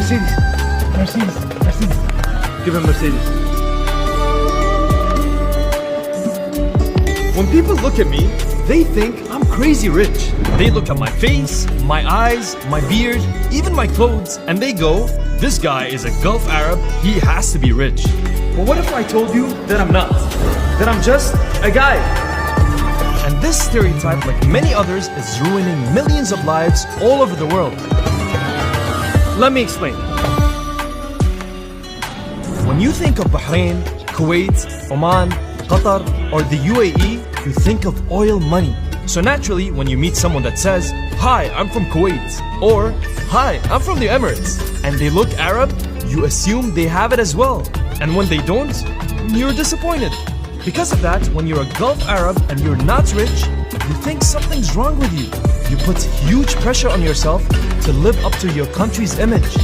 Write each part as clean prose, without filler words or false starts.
Mercedes. Mercedes. Give him Mercedes. When people look at me, they think I'm crazy rich. They look at my face, my eyes, my beard, even my clothes, and they go, this guy is a Gulf Arab, he has to be rich. But what if I told you that I'm not? That I'm just a guy? And this stereotype, like many others, is ruining millions of lives all over the world. Let me explain. When you think of Bahrain, Kuwait, Oman, Qatar, or the UAE, you think of oil money. So naturally, when you meet someone that says, hi, I'm from Kuwait, or hi, I'm from the Emirates, and they look Arab, you assume they have it as well. And when they don't, you're disappointed. Because of that, when you're a Gulf Arab and you're not rich, you think something's wrong with you. You put huge pressure on yourself to live up to your country's image.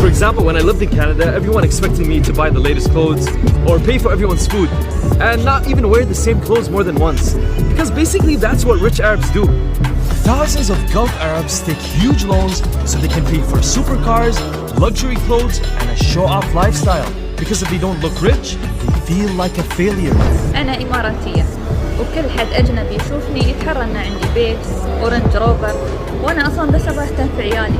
For example, when I lived in Canada, everyone expected me to buy the latest clothes or pay for everyone's food and not even wear the same clothes more than once. Because basically that's what rich Arabs do. Thousands of Gulf Arabs take huge loans so they can pay for supercars, luxury clothes, and a show-off lifestyle. Because if they don't look rich, they feel like a failure. أنا إماراتية وكل حد أجنبي يشوفني يتحرى إن عندي بيت ورنج روفر وأنا أصلاً بس أبغى أهتم في عيالي.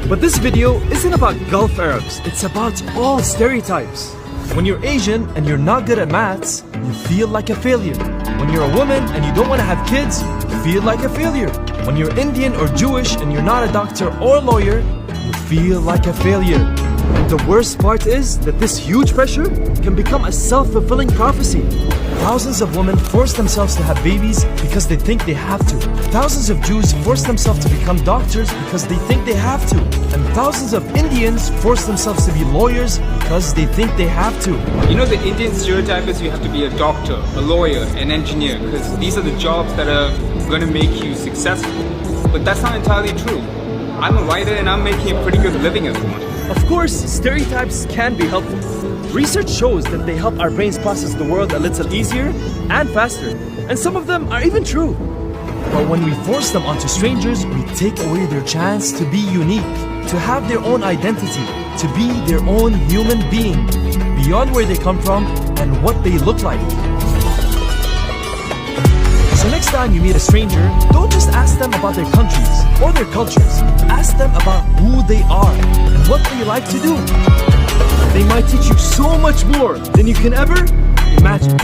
But this video isn't about Gulf Arabs, it's about all stereotypes. When you're Asian and you're not good at maths, you feel like a failure. When you're a woman and you don't want to have kids, you feel like a failure. When you're Indian or Jewish and you're not a doctor or lawyer, you feel like a failure. And the worst part is that this huge pressure can become a self-fulfilling prophecy. Thousands of women force themselves to have babies because they think they have to. Thousands of Jews force themselves to become doctors because they think they have to. And thousands of Indians force themselves to be lawyers because they think they have to. You know, the Indian stereotype is you have to be a doctor, a lawyer, an engineer, because these are the jobs that are going to make you successful. But that's not entirely true. I'm a writer and I'm making a pretty good living as one. Of course, stereotypes can be helpful. Research shows that they help our brains process the world a little easier and faster. And some of them are even true. But when we force them onto strangers, we take away their chance to be unique, to have their own identity, to be their own human being, beyond where they come from and what they look like. So next time you meet a stranger, don't just ask them about their countries or their cultures. Ask them about who they are and what they like to do. They might teach you so much more than you can ever imagine.